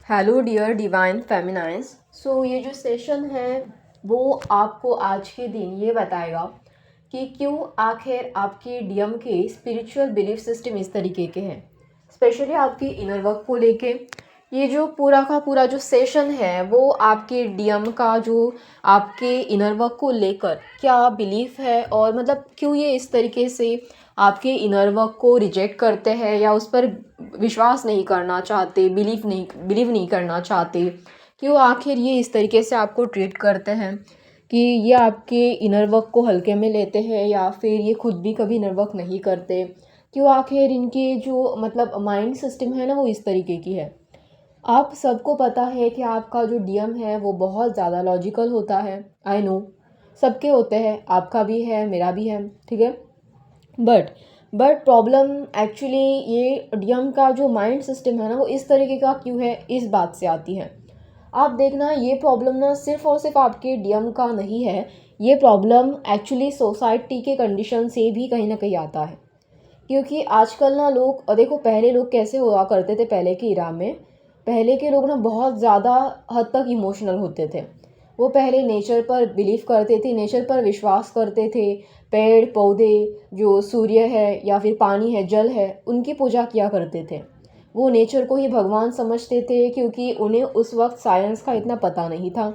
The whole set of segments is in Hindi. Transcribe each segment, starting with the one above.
Hello dear divine फेमिनाइज। ये जो सेशन है वो आपको आज के दिन ये बताएगा कि क्यों आखिर आपके डीएम के स्पिरिचुअल बिलीफ सिस्टम इस तरीके के हैं, स्पेशली आपके इनर वर्क को लेके। ये जो पूरा का पूरा जो सेशन है वो आपके डीएम का जो आपके इनर वर्क को लेकर क्या बिलीफ है और मतलब क्यों ये इस तरीके से आपके इनर वर्क को रिजेक्ट करते हैं या उस पर विश्वास नहीं करना चाहते, बिलीव नहीं करना चाहते, क्यों आखिर ये इस तरीके से आपको ट्रीट करते हैं कि ये आपके इनर वर्क को हल्के में लेते हैं या फिर ये खुद भी कभी इनर वर्क नहीं करते, क्यों आखिर इनके जो मतलब माइंड सिस्टम है ना वो इस तरीके की है। आप सबको पता है कि आपका जो डीएम है वो बहुत ज़्यादा लॉजिकल होता है। आई नो सबके होते हैं, आपका भी है, मेरा भी है, ठीक है। बट प्रॉब्लम एक्चुअली ये डीएम का जो माइंड सिस्टम है ना वो इस तरीके का क्यों है, इस बात से आती है। आप देखना ये प्रॉब्लम ना सिर्फ और सिर्फ आपके डीएम का नहीं है, ये प्रॉब्लम एक्चुअली सोसाइटी के कंडीशन से भी कहीं ना कहीं आता है। क्योंकि आजकल ना लोग देखो, पहले लोग कैसे हुआ करते थे, पहले के इरा में पहले के लोग ना बहुत ज़्यादा हद तक इमोशनल होते थे। वो पहले नेचर पर बिलीव करते थे, नेचर पर विश्वास करते थे। पेड़ पौधे, जो सूर्य है या फिर पानी है, जल है, उनकी पूजा किया करते थे। वो नेचर को ही भगवान समझते थे क्योंकि उन्हें उस वक्त साइंस का इतना पता नहीं था।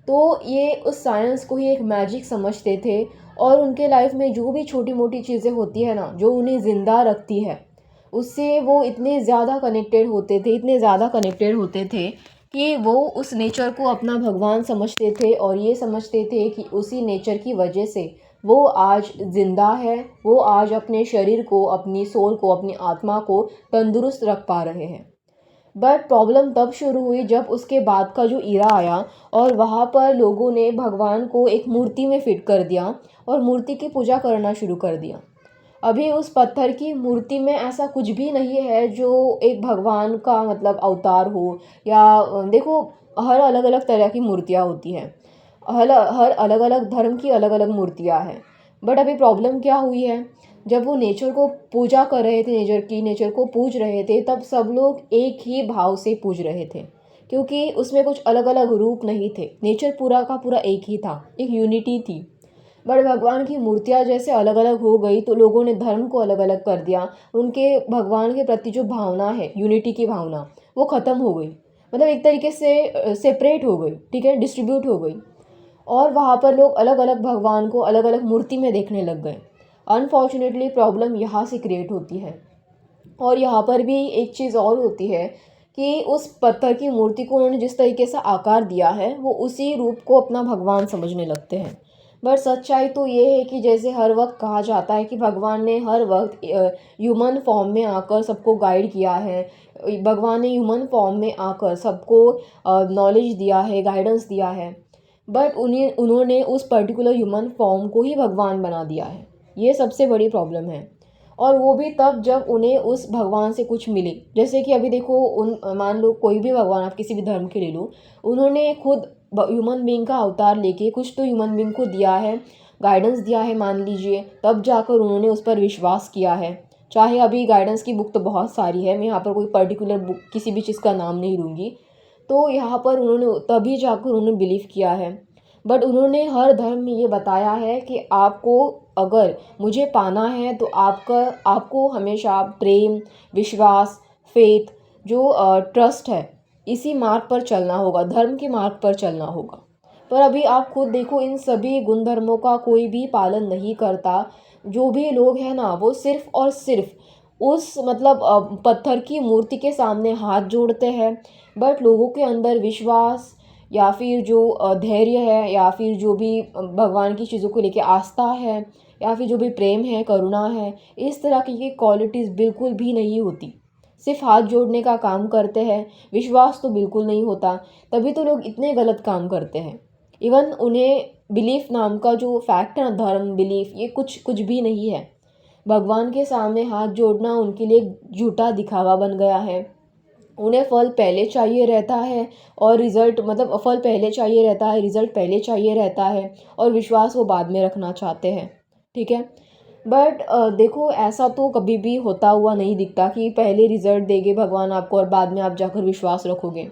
तो ये उस साइंस को ही एक मैजिक समझते थे और उनके लाइफ में जो भी छोटी मोटी चीज़ें होती है ना जो उन्हें ज़िंदा रखती है, उससे वो इतने ज़्यादा कनेक्टेड होते थे, इतने ज़्यादा कनेक्टेड होते थे कि वो उस नेचर को अपना भगवान समझते थे और ये समझते थे कि उसी नेचर की वजह से वो आज ज़िंदा है, वो आज अपने शरीर को, अपनी सोल को, अपनी आत्मा को तंदुरुस्त रख पा रहे हैं। बट प्रॉब्लम तब शुरू हुई जब उसके बाद का जो ईरा आया और वहाँ पर लोगों ने भगवान को एक मूर्ति में फिट कर दिया और मूर्ति की पूजा करना शुरू कर दिया। अभी उस पत्थर की मूर्ति में ऐसा कुछ भी नहीं है जो एक भगवान का मतलब अवतार हो या देखो, हर अलग अलग तरह की मूर्तियाँ होती हैं, हर अलग अलग धर्म की अलग अलग मूर्तियाँ हैं। बट अभी प्रॉब्लम क्या हुई है, जब वो नेचर को पूजा कर रहे थे, नेचर को पूज रहे थे, तब सब लोग एक ही भाव से पूज रहे थे क्योंकि उसमें कुछ अलग अलग रूप नहीं थे, नेचर पूरा का पूरा एक ही था, एक यूनिटी थी। बट भगवान की मूर्तियाँ जैसे अलग अलग हो गई तो लोगों ने धर्म को अलग अलग कर दिया, उनके भगवान के प्रति जो भावना है, यूनिटी की भावना, वो ख़त्म हो गई, मतलब एक तरीके से सेपरेट हो गई, ठीक है, डिस्ट्रीब्यूट हो गई। और वहाँ पर लोग अलग अलग भगवान को अलग अलग मूर्ति में देखने लग गए। अनफॉर्चुनेटली प्रॉब्लम यहाँ से क्रिएट होती है। और यहाँ पर भी एक चीज़ और होती है कि उस पत्थर की मूर्ति को उन्होंने जिस तरीके से आकार दिया है वो उसी रूप को अपना भगवान समझने लगते हैं। बट सच्चाई तो ये है कि जैसे हर वक्त कहा जाता है कि भगवान ने हर वक्त ह्यूमन फॉर्म में आकर सबको गाइड किया है, भगवान ने ह्यूमन फॉर्म में आकर सबको नॉलेज दिया है, गाइडेंस दिया है। बट उन्होंने उस पर्टिकुलर ह्यूमन फॉर्म को ही भगवान बना दिया है, ये सबसे बड़ी प्रॉब्लम है। और वो भी तब जब उन्हें उस भगवान से कुछ मिले। जैसे कि अभी देखो, मान लो कोई भी भगवान, आप किसी भी धर्म के ले लो, उन्होंने खुद ह्यूमन बीइंग का अवतार लेके कुछ तो ह्यूमन बीइंग को दिया है, गाइडेंस दिया है मान लीजिए, तब जाकर उन्होंने उस पर विश्वास किया है। चाहे अभी गाइडेंस की बुक तो बहुत सारी है, मैं यहाँ पर कोई पर्टिकुलर बुक किसी भी चीज़ का नाम नहीं लूँगी। तो यहाँ पर उन्होंने तभी जाकर उन्होंने बिलीव किया है। बट उन्होंने हर धर्म में ये बताया है कि आपको अगर मुझे पाना है तो आपको हमेशा प्रेम, विश्वास, फेथ, जो ट्रस्ट है, इसी मार्ग पर चलना होगा, धर्म के मार्ग पर चलना होगा। पर अभी आप खुद देखो, इन सभी गुण धर्मों का कोई भी पालन नहीं करता। जो भी लोग हैं ना वो सिर्फ और सिर्फ उस मतलब पत्थर की मूर्ति के सामने हाथ जोड़ते हैं। बट लोगों के अंदर विश्वास या फिर जो धैर्य है या फिर जो भी भगवान की चीज़ों को लेके आस्था है या फिर जो भी प्रेम है, करुणा है, इस तरह की ये क्वालिटीज़ बिल्कुल भी नहीं होती। सिर्फ हाथ जोड़ने का काम करते हैं, विश्वास तो बिल्कुल नहीं होता। तभी तो लोग इतने गलत काम करते हैं। इवन उन्हें बिलीफ नाम का जो फैक्ट है ना, धर्म, बिलीफ, ये कुछ कुछ भी नहीं है। भगवान के सामने हाथ जोड़ना उनके लिए झूठा दिखावा बन गया है। उन्हें फल पहले चाहिए रहता है और रिज़ल्ट, मतलब फल पहले चाहिए रहता है, रिज़ल्ट पहले चाहिए रहता है और विश्वास वो बाद में रखना चाहते हैं, ठीक है। बट देखो, ऐसा तो कभी भी होता हुआ नहीं दिखता कि पहले रिज़ल्ट देंगे भगवान आपको और बाद में आप जाकर विश्वास रखोगे।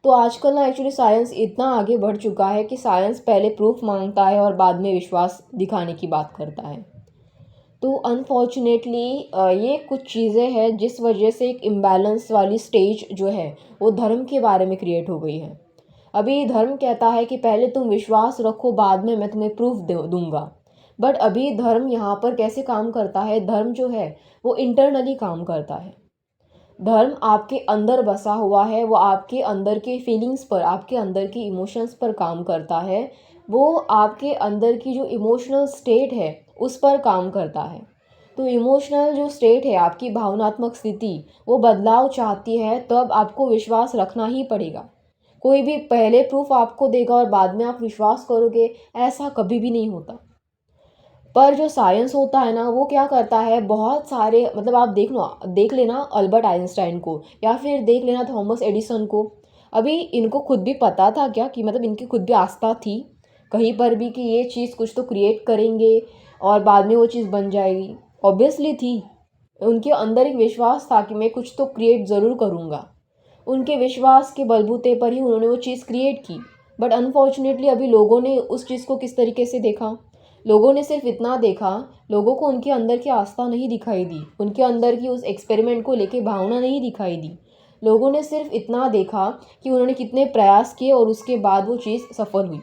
तो आजकल ना एक्चुअली साइंस इतना आगे बढ़ चुका है कि साइंस पहले प्रूफ मांगता है और बाद में विश्वास दिखाने की बात करता है। तो अनफॉर्चुनेटली ये कुछ चीज़ें हैं जिस वजह से एक इम्बैलेंस वाली स्टेज जो है वो धर्म के बारे में क्रिएट हो गई है। अभी धर्म कहता है कि पहले तुम विश्वास रखो, बाद में मैं तुम्हें प्रूफ दूंगा। बट अभी धर्म यहाँ पर कैसे काम करता है, धर्म जो है वो इंटरनली काम करता है। धर्म आपके अंदर बसा हुआ है, वो आपके अंदर के फीलिंग्स पर, आपके अंदर की इमोशंस पर काम करता है। वो आपके अंदर की जो इमोशनल स्टेट है उस पर काम करता है। तो इमोशनल जो स्टेट है, आपकी भावनात्मक स्थिति, वो बदलाव चाहती है, तब आपको विश्वास रखना ही पड़ेगा। कोई भी पहले प्रूफ आपको देगा और बाद में आप विश्वास करोगे, ऐसा कभी भी नहीं होता। पर जो साइंस होता है ना, वो क्या करता है, बहुत सारे मतलब आप देख लेना अल्बर्ट आइंस्टाइन को, या फिर देख लेना थॉमस एडिसन को। अभी इनको खुद भी पता था क्या कि मतलब इनकी खुद भी आस्था थी कहीं पर भी कि ये चीज़ कुछ तो क्रिएट करेंगे और बाद में वो चीज़ बन जाएगी? ऑब्वियसली थी। उनके अंदर एक विश्वास था कि मैं कुछ तो क्रिएट ज़रूर करूँगा। उनके विश्वास के बलबूते पर ही उन्होंने वो चीज़ क्रिएट की। बट अनफॉर्चुनेटली अभी लोगों ने उस चीज़ को किस तरीके से देखा, लोगों ने सिर्फ इतना देखा, लोगों को उनके अंदर की आस्था नहीं दिखाई दी, उनके अंदर की उस एक्सपेरिमेंट को लेके भावना नहीं दिखाई दी। लोगों ने सिर्फ इतना देखा कि उन्होंने कितने प्रयास किए और उसके बाद वो चीज़ सफल हुई।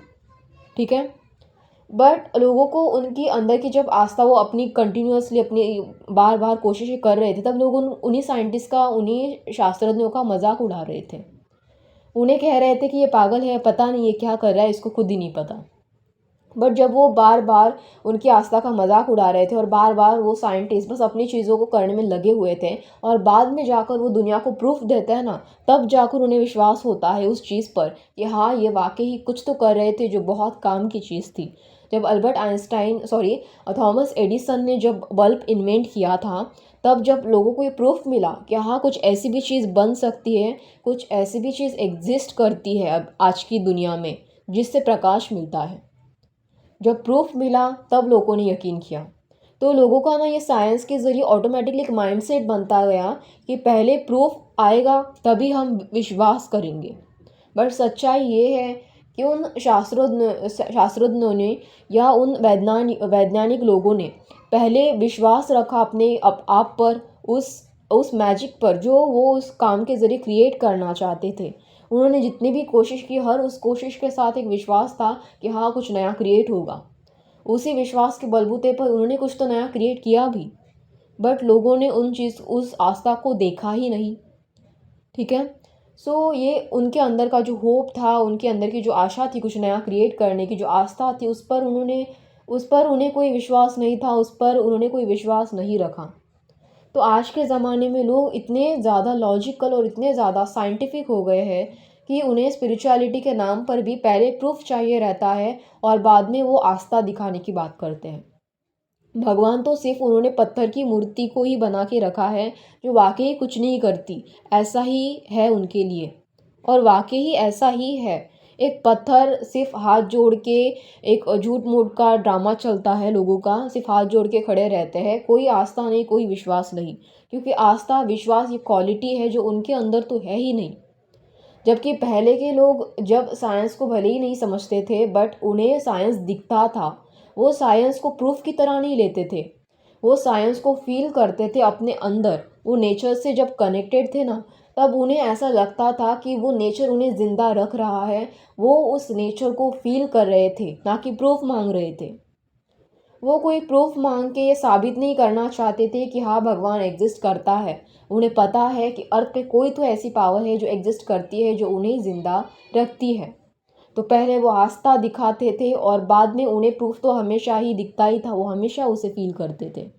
ठीक है। बट लोगों को उनकी अंदर की जब आस्था, वो अपनी कंटिन्यूअसली अपनी बार बार कोशिशें कर रहे थे, तब लोग उन्हीं साइंटिस्ट का, उन्हीं शास्त्रज्ञों का मजाक उड़ा रहे थे। उन्हें कह रहे थे कि ये पागल है, पता नहीं ये क्या कर रहा है, इसको खुद ही नहीं पता। बट जब वो बार बार उनकी आस्था का मजाक उड़ा रहे थे और बार बार वो साइंटिस्ट बस अपनी चीज़ों को करने में लगे हुए थे और बाद में जाकर वो दुनिया को प्रूफ देते हैं ना, तब जाकर उन्हें विश्वास होता है उस चीज़ पर कि हाँ, ये वाकई ही कुछ तो कर रहे थे जो बहुत काम की चीज़ थी। जब अल्बर्ट आइंस्टाइन थॉमस एडिसन ने जब बल्ब इन्वेंट किया था, तब जब लोगों को ये प्रूफ मिला कि हाँ, कुछ ऐसी भी चीज़ बन सकती है, कुछ ऐसी भी चीज़ एग्जिस्ट करती है अब आज की दुनिया में जिससे प्रकाश मिलता है, जब प्रूफ मिला तब लोगों ने यकीन किया। तो लोगों का ना ये साइंस के ज़रिए ऑटोमेटिकली एक माइंडसेट बनता गया कि पहले प्रूफ आएगा तभी हम विश्वास करेंगे। बट सच्चाई ये है कि उन शास्त्रज्ञों ने या उन वैज्ञानिक लोगों ने पहले विश्वास रखा अपने आप पर, उस मैजिक पर जो वो उस काम के ज़रिए क्रिएट करना चाहते थे। उन्होंने जितनी भी कोशिश की, हर उस कोशिश के साथ एक विश्वास था कि हाँ, कुछ नया क्रिएट होगा। उसी विश्वास के बलबूते पर उन्होंने कुछ तो नया क्रिएट किया भी। बट लोगों ने उस आस्था को देखा ही नहीं। ठीक है। सो ये उनके अंदर का जो होप था, उनके अंदर की जो आशा थी कुछ नया क्रिएट करने की, जो आस्था थी, उस पर उन्हें कोई विश्वास नहीं था, उस पर उन्होंने कोई विश्वास नहीं रखा। तो आज के ज़माने में लोग इतने ज़्यादा लॉजिकल और इतने ज़्यादा साइंटिफिक हो गए हैं कि उन्हें स्पिरिचुअलिटी के नाम पर भी पहले प्रूफ चाहिए रहता है और बाद में वो आस्था दिखाने की बात करते हैं। भगवान तो सिर्फ उन्होंने पत्थर की मूर्ति को ही बना के रखा है जो वाकई कुछ नहीं करती, ऐसा ही है उनके लिए। और वाकई ही ऐसा ही है। एक पत्थर सिर्फ हाथ जोड़ के, एक झूठ मूठ का ड्रामा चलता है लोगों का, सिर्फ हाथ जोड़ के खड़े रहते हैं, कोई आस्था नहीं, कोई विश्वास नहीं। क्योंकि आस्था विश्वास ये क्वालिटी है जो उनके अंदर तो है ही नहीं। जबकि पहले के लोग जब साइंस को भले ही नहीं समझते थे, बट उन्हें साइंस दिखता था, वो साइंस को प्रूफ की तरह नहीं लेते थे, वो साइंस को फील करते थे अपने अंदर। वो नेचर से जब कनेक्टेड थे ना, तब उन्हें ऐसा लगता था कि वो नेचर उन्हें ज़िंदा रख रहा है, वो उस नेचर को फील कर रहे थे, ना कि प्रूफ मांग रहे थे। वो कोई प्रूफ मांग के ये साबित नहीं करना चाहते थे कि हाँ, भगवान एग्जिस्ट करता है। उन्हें पता है कि अर्थ पे कोई तो ऐसी पावर है जो एग्जिस्ट करती है, जो उन्हें ज़िंदा रखती है। तो पहले वो आस्था दिखाते थे और बाद में उन्हें प्रूफ तो हमेशा ही दिखता ही था, वो हमेशा उसे फील करते थे।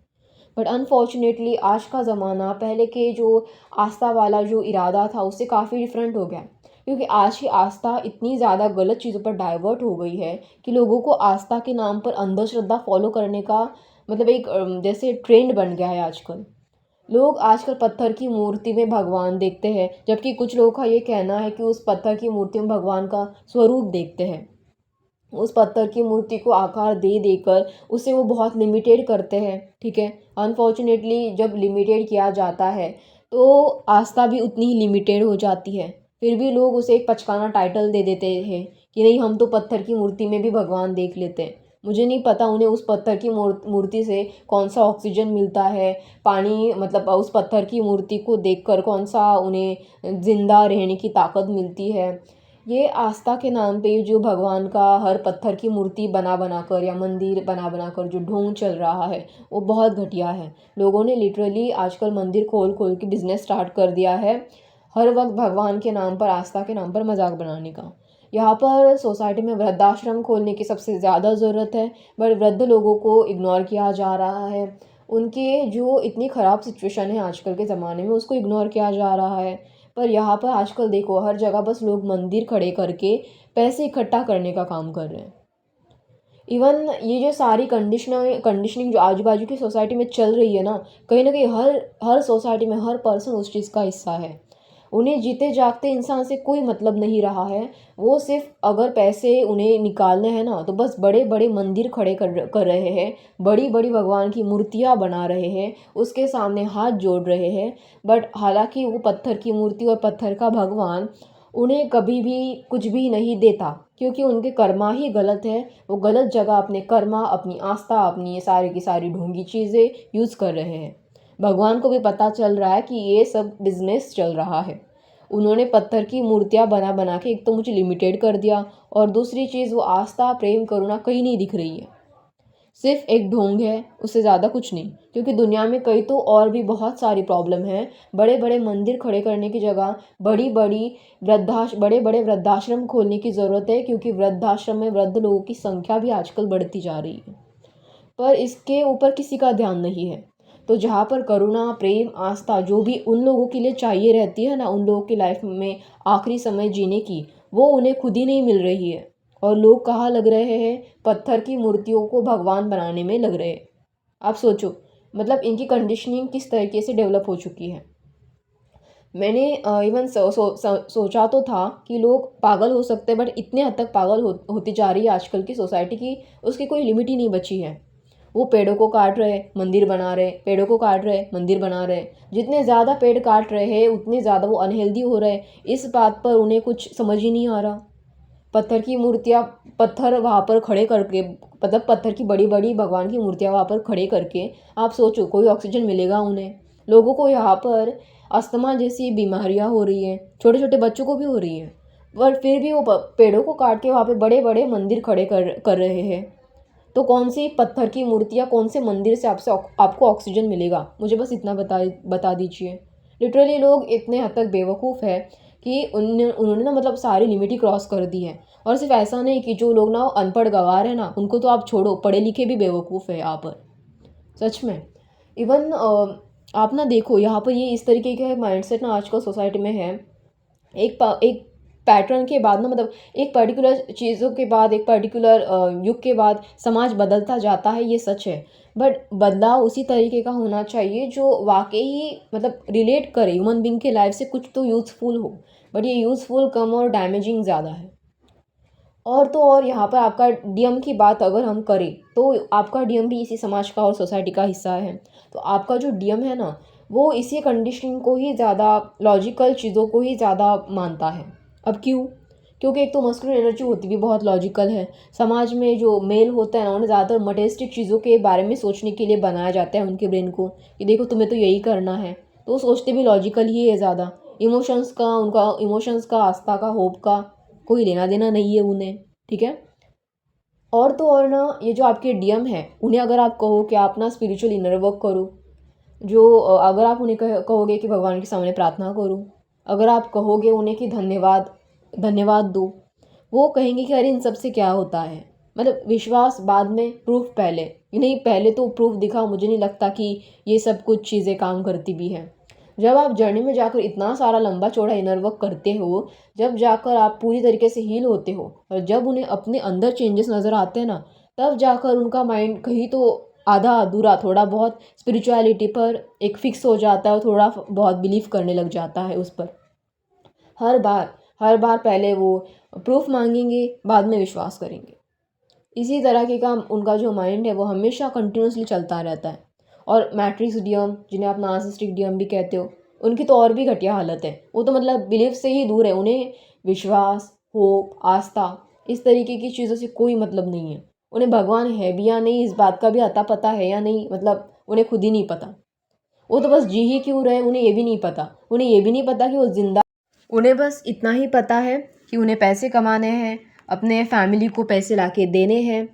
बट अनफॉर्चुनेटली आज का ज़माना पहले के जो आस्था वाला जो इरादा था उससे काफ़ी डिफरेंट हो गया। क्योंकि आज की आस्था इतनी ज़्यादा गलत चीज़ों पर डाइवर्ट हो गई है कि लोगों को आस्था के नाम पर अंधश्रद्धा फॉलो करने का मतलब एक जैसे ट्रेंड बन गया है आजकल। लोग आजकल पत्थर की मूर्ति में भगवान देखते हैं, जबकि कुछ लोगों का ये कहना है कि उस पत्थर की मूर्ति में भगवान का स्वरूप देखते हैं। उस पत्थर की मूर्ति को आकार दे देकर उसे वो बहुत लिमिटेड करते हैं। ठीक है। अनफॉर्चुनेटली जब लिमिटेड किया जाता है तो आस्था भी उतनी ही लिमिटेड हो जाती है। फिर भी लोग उसे एक पचकाना टाइटल दे देते हैं कि नहीं, हम तो पत्थर की मूर्ति में भी भगवान देख लेते हैं। मुझे नहीं पता उन्हें उस पत्थर की मूर्ति से कौन सा ऑक्सीजन मिलता है, पानी मतलब उस पत्थर की मूर्ति को देखकर कौन सा उन्हें ज़िंदा रहने की ताकत मिलती है। ये आस्था के नाम पे जो भगवान का हर पत्थर की मूर्ति बना बना कर या मंदिर बना बना कर जो ढोंग चल रहा है वो बहुत घटिया है। लोगों ने लिटरली आजकल मंदिर खोल खोल के बिजनेस स्टार्ट कर दिया है, हर वक्त भगवान के नाम पर, आस्था के नाम पर मजाक बनाने का। यहाँ पर सोसाइटी में वृद्धाश्रम खोलने की सबसे ज़्यादा ज़रूरत है, बट वृद्ध लोगों को इग्नोर किया जा रहा है। उनके जो इतनी ख़राब सिचुएशन है आजकल के ज़माने में उसको इग्नोर किया जा रहा है। पर यहाँ पर आजकल देखो हर जगह बस लोग मंदिर खड़े करके पैसे इकट्ठा करने का काम कर रहे हैं। इवन ये जो सारी कंडीशनिंग जो आजू बाजू की सोसाइटी में चल रही है ना कहीं हर हर सोसाइटी में हर पर्सन उस चीज़ का हिस्सा है। उन्हें जीते जागते इंसान से कोई मतलब नहीं रहा है। वो सिर्फ अगर पैसे उन्हें निकालने हैं ना तो बस बड़े बड़े मंदिर खड़े कर रहे हैं, बड़ी बड़ी भगवान की मूर्तियाँ बना रहे हैं, उसके सामने हाथ जोड़ रहे हैं। बट हालांकि वो पत्थर की मूर्ति और पत्थर का भगवान उन्हें कभी भी कुछ भी नहीं देता, क्योंकि उनके कर्मा ही गलत है। वो गलत जगह अपने कर्मा, अपनी आस्था, अपनी ये सारी की सारी ढोंगी चीज़ें यूज़ कर रहे हैं। भगवान को भी पता चल रहा है कि ये सब बिजनेस चल रहा है। उन्होंने पत्थर की मूर्तियाँ बना बना के एक तो मुझे लिमिटेड कर दिया, और दूसरी चीज़ वो आस्था, प्रेम, करुणा कहीं नहीं दिख रही है। सिर्फ एक ढोंग है, उससे ज़्यादा कुछ नहीं। क्योंकि दुनिया में कई तो और भी बहुत सारी प्रॉब्लम हैं। बड़े बड़े मंदिर खड़े करने की जगह बड़े बड़े वृद्धाश्रम खोलने की ज़रूरत है, क्योंकि वृद्धाश्रम में वृद्ध लोगों की संख्या भी आजकल बढ़ती जा रही है। पर इसके ऊपर किसी का ध्यान नहीं है। तो जहाँ पर करुणा, प्रेम, आस्था जो भी उन लोगों के लिए चाहिए रहती है ना, उन लोगों की लाइफ में आखिरी समय जीने की, वो उन्हें खुद ही नहीं मिल रही है। और लोग कहाँ लग रहे हैं? पत्थर की मूर्तियों को भगवान बनाने में लग रहे हैं। आप सोचो, मतलब इनकी कंडीशनिंग किस तरीके से डेवलप हो चुकी है। मैंने इवन सोचा तो था कि लोग पागल हो सकते हैं, बट इतने हद तक पागल होती जा रही है आजकल की सोसाइटी की उसकी कोई लिमिट ही नहीं बची है। वो पेड़ों को काट रहे, मंदिर बना रहे, पेड़ों को काट रहे, मंदिर बना रहे। जितने ज़्यादा पेड़ काट रहे हैं उतने ज़्यादा वो अनहेल्दी हो रहे। इस बात पर उन्हें कुछ समझ ही नहीं आ रहा। पत्थर की मूर्तियाँ, पत्थर वहाँ पर खड़े करके, मतलब पत्थर की बड़ी बड़ी भगवान की मूर्तियाँ वहाँ पर खड़े करके आप सोचो कोई ऑक्सीजन मिलेगा उन्हें? लोगों को यहाँ पर अस्थमा जैसी बीमारियाँ हो रही हैं, छोटे छोटे बच्चों को भी हो रही हैं। पर फिर भी वो पेड़ों को काट के वहाँ पे बड़े बड़े मंदिर खड़े कर रहे हैं। तो कौन सी पत्थर की मूर्ति या कौन से मंदिर से आपको ऑक्सीजन मिलेगा? मुझे बस इतना बता दीजिए। लिटरली लोग इतने हद तक बेवकूफ़ है कि उन्होंने ना मतलब सारी लिमिट ही क्रॉस कर दी है। और सिर्फ ऐसा नहीं कि जो लोग ना अनपढ़ गँवार हैं ना, उनको तो आप छोड़ो, पढ़े लिखे भी बेवकूफ़ है यहाँ पर, सच में। इवन आप ना देखो यहाँ पर ये इस तरीके का माइंडसेट ना आजकल सोसाइटी में है। एक पैटर्न के बाद ना, मतलब एक पर्टिकुलर चीज़ों के बाद, एक पर्टिकुलर युग के बाद समाज बदलता जाता है, ये सच है। बट बदलाव उसी तरीके का होना चाहिए जो वाकई मतलब रिलेट करे ह्यूमन बींग के लाइफ से, कुछ तो यूज़फुल हो। बट ये यूज़फुल कम और डैमेजिंग ज़्यादा है। और तो और यहाँ पर आपका डीएम की बात अगर हम करें तो आपका डीएम भी इसी समाज का और सोसाइटी का हिस्सा है। तो आपका जो डीएम है ना, वो इसी कंडीशनिंग को ही ज़्यादा, लॉजिकल चीज़ों को ही ज़्यादा मानता है। अब क्यों? क्योंकि एक तो मस्कुलिन एनर्जी होती भी बहुत लॉजिकल है। समाज में जो मेल होता है ना, उन्हें ज़्यादातर मटेरियलिस्टिक चीज़ों के बारे में सोचने के लिए बनाया जाता है उनके ब्रेन को, कि देखो तुम्हें तो यही करना है। तो वो सोचते भी लॉजिकल ही है ज़्यादा। उनका इमोशंस का, आस्था का, होप का कोई लेना देना नहीं है उन्हें, ठीक है। और तो और ना, ये जो आपके डीएम है उन्हें अगर आप कहो कि आप ना स्पिरिचुअल इनर वर्क करो, अगर आप उन्हें कहोगे कि भगवान के सामने प्रार्थना करो, अगर आप कहोगे उन्हें कि धन्यवाद धन्यवाद दो, वो कहेंगे कि अरे इन सब से क्या होता है। मतलब विश्वास बाद में, प्रूफ पहले। नहीं, पहले तो प्रूफ दिखाओ। मुझे नहीं लगता कि ये सब कुछ चीज़ें काम करती भी हैं। जब आप जर्नी में जाकर इतना सारा लंबा चौड़ा इनर वर्क करते हो, जब जाकर आप पूरी तरीके से हील होते हो, और जब उन्हें अपने अंदर चेंजेस नज़र आते हैं ना, तब जाकर उनका माइंड कहीं तो आधा अधूरा, थोड़ा बहुत स्पिरिचुअलिटी पर एक फिक्स हो जाता है और थोड़ा बहुत बिलीव करने लग जाता है उस पर। हर बार पहले वो प्रूफ मांगेंगे, बाद में विश्वास करेंगे। इसी तरह के काम उनका जो माइंड है वो हमेशा कंटिन्यूसली चलता रहता है। और मैट्रिक्स डीएम, जिन्हें आप नार्सिसिस्टिक डीएम भी कहते हो, उनकी तो और भी घटिया हालत है। वो तो मतलब बिलीफ से ही दूर है, उन्हें विश्वास, होप, आस्था इस तरीके की चीज़ों से कोई मतलब नहीं है। उन्हें भगवान है भी या नहीं इस बात का भी अता पता है या नहीं, मतलब उन्हें खुद ही नहीं पता। वो तो बस जी ही क्यों रहे उन्हें ये भी नहीं पता। उन्हें ये भी नहीं पता कि वो जिंदा, उन्हें बस इतना ही पता है कि उन्हें पैसे कमाने हैं, अपने फैमिली को पैसे लाके देने हैं,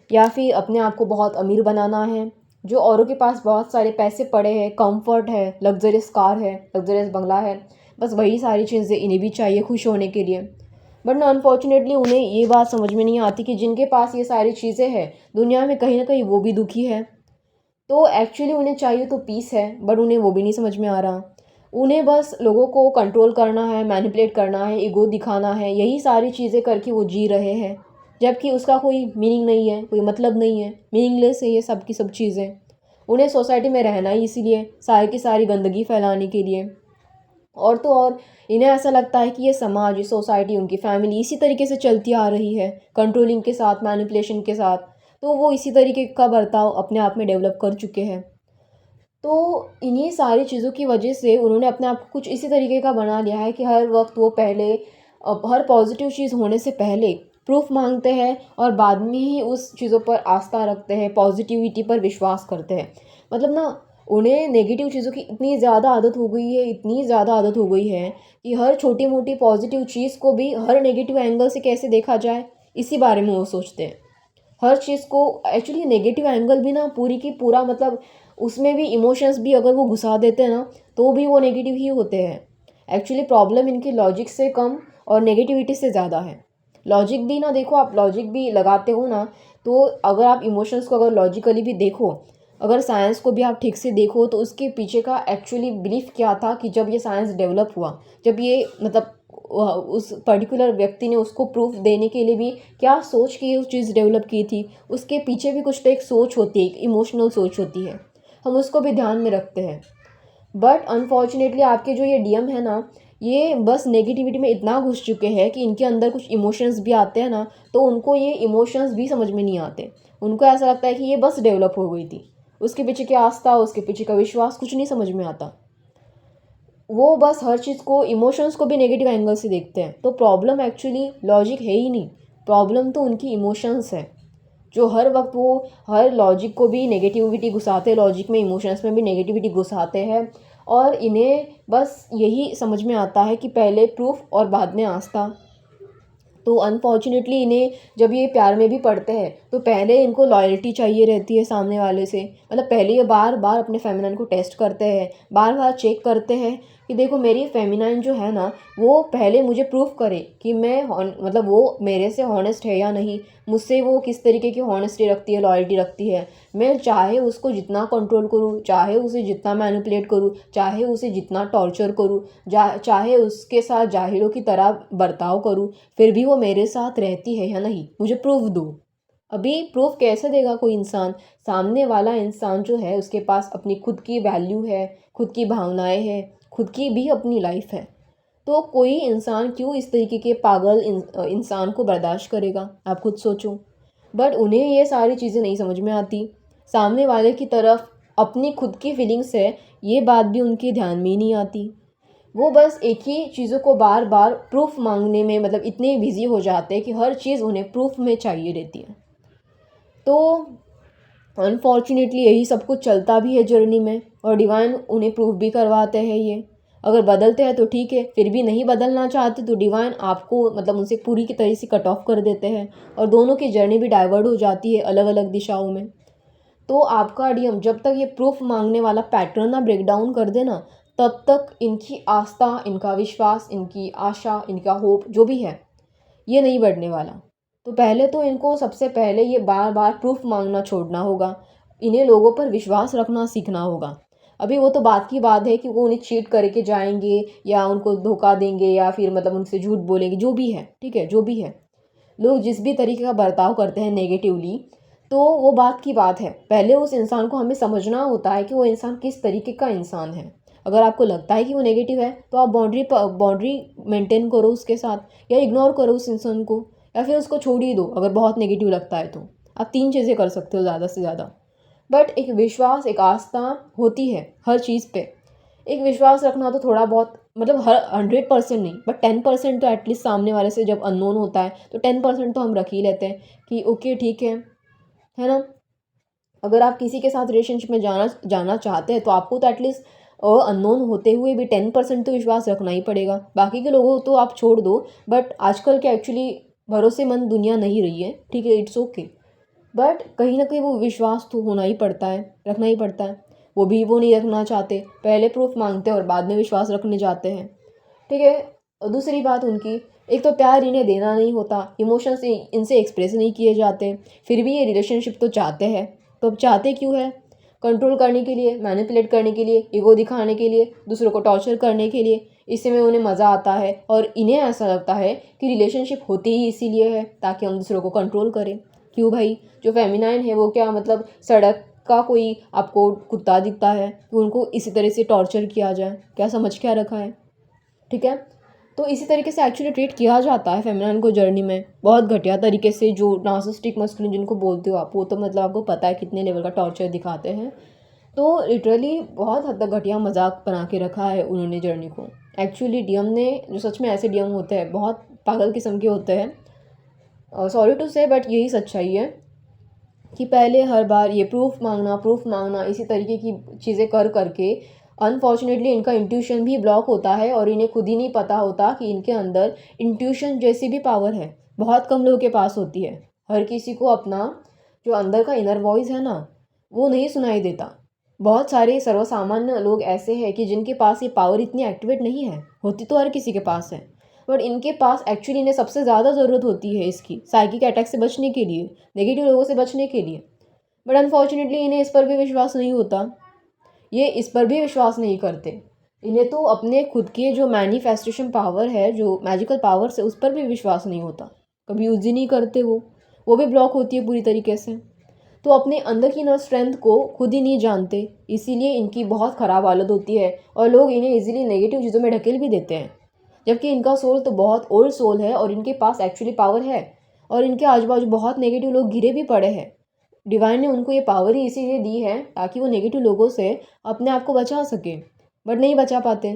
या फिर अपने आप को बहुत अमीर बनाना है। जो औरों के पास बहुत सारे पैसे पड़े हैं, कंफर्ट है, लग्जरियस कार है, लग्जरियस बंगला है, बस वही सारी चीज़ें इन्हें भी चाहिए खुश होने के लिए। बट ना अनफॉर्चुनेटली उन्हें ये बात समझ में नहीं आती कि जिनके पास ये सारी चीज़ें हैं दुनिया में कहीं ना कहीं वो भी दुखी है। तो एक्चुअली उन्हें चाहिए तो पीस है, बट उन्हें वो भी नहीं समझ में आ रहा। उन्हें बस लोगों को कंट्रोल करना है, मैनिपुलेट करना है, ईगो दिखाना है, यही सारी चीज़ें करके वो जी रहे हैं, जबकि उसका कोई मीनिंग नहीं है, कोई मतलब नहीं है, मीनिंगलेस है ये सब की सब चीज़ें। उन्हें सोसाइटी में रहना ही इसीलिए, सारी की सारी गंदगी फैलाने के लिए। और तो और इन्हें ऐसा लगता है कि ये समाज, ये सोसाइटी, उनकी फैमिली इसी तरीके से चलती आ रही है, कंट्रोलिंग के साथ, मैनिपुलेशन के साथ। तो वो इसी तरीके का बर्ताव अपने आप में डेवलप कर चुके हैं। तो इन्हीं सारी चीज़ों की वजह से उन्होंने अपने आप को कुछ इसी तरीके का बना लिया है कि हर वक्त वो पहले हर पॉजिटिव चीज़ होने से पहले प्रूफ मांगते हैं और बाद में ही उस चीज़ों पर आस्था रखते हैं, पॉजिटिविटी पर विश्वास करते हैं। मतलब ना उन्हें नेगेटिव चीज़ों की इतनी ज़्यादा आदत हो गई है, इतनी ज़्यादा आदत हो गई है कि हर छोटी मोटी पॉजिटिव चीज़ को भी हर नेगेटिव एंगल से कैसे देखा जाए, इसी बारे में वो सोचते हैं। हर चीज़ को एक्चुअली नेगेटिव एंगल भी ना पूरी की पूरा, मतलब उसमें भी इमोशंस भी अगर वो घुसा देते हैं ना तो भी वो नेगेटिव ही होते हैं। एक्चुअली प्रॉब्लम इनकी लॉजिक से कम और नेगेटिविटी से ज़्यादा है। लॉजिक भी ना देखो, आप लॉजिक भी लगाते हो ना, तो अगर आप इमोशंस को अगर लॉजिकली भी देखो, अगर साइंस को भी आप ठीक से देखो तो उसके पीछे का एक्चुअली बिलीफ क्या था कि जब ये साइंस डेवलप हुआ, जब ये मतलब उस पर्टिकुलर व्यक्ति ने उसको प्रूफ देने के लिए भी क्या सोच के उस चीज़ डेवलप की थी, उसके पीछे भी कुछ तो एक सोच होती है, एक इमोशनल सोच होती है, हम उसको भी ध्यान में रखते हैं। बट अनफॉर्चुनेटली आपके जो ये डीएम है ना, ये बस नेगेटिविटी में इतना घुस चुके हैं कि इनके अंदर कुछ इमोशंस भी आते हैं ना, तो उनको ये इमोशंस भी समझ में नहीं आते। उनको ऐसा लगता है कि ये बस डेवलप हो गई थी, उसके पीछे की आस्था, उसके पीछे का विश्वास कुछ नहीं समझ में आता। वो बस हर चीज़ को, इमोशंस को भी नेगेटिव एंगल से देखते हैं। तो प्रॉब्लम एक्चुअली लॉजिक है ही नहीं, प्रॉब्लम तो उनकी इमोशंस है, जो हर वक्त वो हर लॉजिक को भी नेगेटिविटी घुसाते हैं, लॉजिक में, इमोशंस में भी नेगेटिविटी घुसाते हैं। और इन्हें बस यही समझ में आता है कि पहले प्रूफ और बाद में आस्था। तो अनफॉर्चुनेटली इन्हें जब ये प्यार में भी पड़ते हैं तो पहले इनको लॉयल्टी चाहिए रहती है सामने वाले से। मतलब पहले ये बार बार अपने फेमिनाइन को टेस्ट करते हैं, बार बार चेक करते हैं कि देखो मेरी फेमिनाइन जो है ना, वो पहले मुझे प्रूफ करे कि मैं मतलब वो मेरे से हॉनेस्ट है या नहीं, मुझसे वो किस तरीके की हॉनेस्टी रखती है, लॉयल्टी रखती है। मैं चाहे उसको जितना कंट्रोल करूँ, चाहे उसे जितना मैनिपुलेट करूँ, चाहे उसे जितना टॉर्चर करूँ, चाहे उसके साथ जाहिलों की तरह बर्ताव करूँ, फिर भी वो मेरे साथ रहती है या नहीं, मुझे प्रूफ दो। अभी प्रूफ कैसे देगा कोई इंसान? सामने वाला इंसान जो है उसके पास अपनी खुद की वैल्यू है, खुद की भावनाएं हैं, खुद की भी अपनी लाइफ है। तो कोई इंसान क्यों इस तरीके के पागल इंसान को बर्दाश्त करेगा, आप खुद सोचो। बट उन्हें ये सारी चीज़ें नहीं समझ में आती। सामने वाले की तरफ अपनी खुद की फीलिंग्स है, ये बात भी उनके ध्यान में ही नहीं आती। वो बस एक ही चीज़ों को बार बार प्रूफ मांगने में, मतलब इतने बिजी हो जाते हैं कि हर चीज़ उन्हें प्रूफ में चाहिए रहती है। तो अनफॉर्चुनेटली यही सब कुछ चलता भी है जर्नी में, और डिवाइन उन्हें प्रूफ भी करवाते हैं ये। अगर बदलते हैं तो ठीक है, फिर भी नहीं बदलना चाहते तो डिवाइन आपको मतलब उनसे पूरी की तरह से कट ऑफ कर देते हैं, और दोनों की जर्नी भी डाइवर्ट हो जाती है अलग अलग दिशाओं में। तो आपका डीएम जब तक ये प्रूफ मांगने वाला पैटर्न ना ब्रेक डाउन कर देना, तब तक इनकी आस्था, इनका विश्वास, इनकी आशा, इनका होप जो भी है, ये नहीं बढ़ने वाला। तो पहले तो इनको सबसे पहले ये बार बार प्रूफ मांगना छोड़ना होगा, इन्हें लोगों पर विश्वास रखना सीखना होगा। अभी वो तो बात की बात है कि वो उन्हें चीट करके जाएंगे या उनको धोखा देंगे या फिर मतलब उनसे झूठ बोलेंगे, जो भी है, ठीक है, जो भी है, लोग जिस भी तरीके का बर्ताव करते हैं नेगेटिवली, तो वो बात की बात है। पहले उस इंसान को हमें समझना होता है कि वो इंसान किस तरीके का इंसान है। अगर आपको लगता है कि वो नेगेटिव है तो आप बाउंड्री मेंटेन करो उसके साथ, या इग्नोर करो उस इंसान को, या फिर उसको छोड़ ही दो अगर बहुत नेगेटिव लगता है तो। आप 3 चीज़ें कर सकते हो ज़्यादा से ज़्यादा। बट एक विश्वास, एक आस्था होती है हर चीज़ पे। एक विश्वास रखना तो थोड़ा बहुत मतलब हर 100% नहीं बट 10% तो एटलीस्ट सामने वाले से जब अननोन होता है तो 10% तो हम रख ही लेते हैं कि ओके ठीक है ना। अगर आप किसी के साथ रिलेशनशिप में जाना चाहते हैं तो आपको तो एटलीस्ट अननोन होते हुए भी 10% तो विश्वास रखना ही पड़ेगा। बाकी के लोगों तो आप छोड़ दो, बट आजकल के एक्चुअली भरोसेमंद दुनिया नहीं रही है, ठीक है, इट्स ओके। बट कहीं ना कहीं वो विश्वास तो होना ही पड़ता है, रखना ही पड़ता है। वो नहीं रखना चाहते, पहले प्रूफ मांगते हैं और बाद में विश्वास रखने जाते हैं, ठीक है। और दूसरी बात उनकी, एक तो प्यार इन्हें देना नहीं होता, इमोशंस इनसे एक्सप्रेस नहीं किए जाते, फिर भी ये रिलेशनशिप तो चाहते हैं। तो अब चाहते क्यों है? कंट्रोल करने के लिए, मैनिपुलेट करने के लिए, ईगो दिखाने के लिए, दूसरों को टॉर्चर करने के लिए। इससे में उन्हें मज़ा आता है और इन्हें ऐसा लगता है कि रिलेशनशिप होती ही इसीलिए है ताकि हम दूसरों को कंट्रोल करें। क्यों भाई? जो फेमिनाइन है वो क्या मतलब सड़क का कोई आपको कुत्ता दिखता है कि उनको इसी तरह से टॉर्चर किया जाए? क्या समझ क्या रखा है? ठीक है। तो इसी तरीके से एक्चुअली ट्रीट किया जाता है फेमिनाइन को जर्नी में, बहुत घटिया तरीके से। जो नार्सिसिस्टिक मस्कुलिन जिनको बोलते हो आप, वो तो मतलब आपको पता है कितने लेवल का टॉर्चर दिखाते हैं। तो लिटरली बहुत हद तक घटिया मजाक बना के रखा है उन्होंने जर्नी को। एक्चुअली डीएम ने, जो सच में ऐसे डीएम होते हैं बहुत पागल किस्म के होते हैं, सॉरी टू से बट यही सच्चाई है कि पहले हर बार ये प्रूफ मांगना इसी तरीके की चीज़ें कर करके अनफॉर्चुनेटली इनका इंट्यूशन भी ब्लॉक होता है और इन्हें खुद ही नहीं पता होता कि इनके अंदर इंट्यूशन जैसी भी पावर है, बहुत कम लोगों के पास होती है। हर किसी को अपना जो अंदर का इनर वॉइस है ना, वो नहीं सुनाई देता। बहुत सारे सर्वसामान्य लोग ऐसे हैं कि जिनके पास ये पावर इतनी एक्टिवेट नहीं है, होती तो हर किसी के पास है, बट इनके पास एक्चुअली इन्हें सबसे ज़्यादा ज़रूरत होती है इसकी साइकिक अटैक से बचने के लिए, नेगेटिव लोगों से बचने के लिए। बट अनफॉर्चुनेटली इन्हें इस पर भी विश्वास नहीं होता, ये इस पर भी विश्वास नहीं करते। इन्हें तो अपने खुद के जो मैनिफेस्टेशन पावर है, जो मैजिकल पावर्स है, उस पर भी विश्वास नहीं होता, कभी यूज़ ही नहीं करते। वो भी ब्लॉक होती है पूरी तरीके से। तो अपने अंदर की इनर स्ट्रेंथ को खुद ही नहीं जानते, इसीलिए इनकी बहुत ख़राब हालत होती है और लोग इन्हें इजीली नेगेटिव चीज़ों में ढकेल भी देते हैं। जबकि इनका सोल तो बहुत ओल्ड सोल है और इनके पास एक्चुअली पावर है, और इनके आजू बाजू बहुत नेगेटिव लोग घिरे भी पड़े हैं। डिवाइन ने उनको ये पावर ही इसीलिए दी है ताकि वो नेगेटिव लोगों से अपने आप को बचा सके, बट नहीं बचा पाते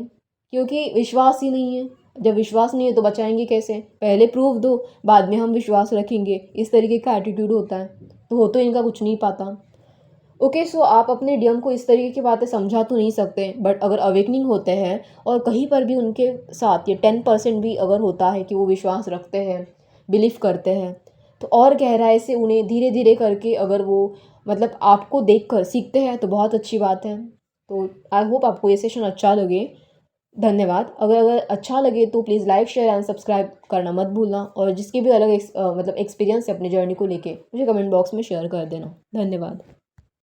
क्योंकि विश्वास ही नहीं है। जब विश्वास नहीं है तो बचाएंगे कैसे? पहले प्रूफ दो, बाद में हम विश्वास रखेंगे, इस तरीके का एटीट्यूड होता है। तो हो तो इनका कुछ नहीं पाता। ओके, सो आप अपने डीएम को इस तरीके की बातें समझा तो नहीं सकते, बट अगर अवेकनिंग होते हैं और कहीं पर भी उनके साथ ये 10% भी अगर होता है कि वो विश्वास रखते हैं, बिलीव करते हैं, तो और गहराई से उन्हें धीरे धीरे करके अगर वो मतलब आपको देखकर सीखते हैं तो बहुत अच्छी बात है। तो आई होप आपको ये सेशन अच्छा लगे। धन्यवाद। अगर अच्छा लगे तो please like share and subscribe करना मत भूलना, और जिसके भी अलग मतलब एक्सपीरियंस है अपनी जर्नी को लेके मुझे कमेंट बॉक्स में शेयर कर देना। धन्यवाद।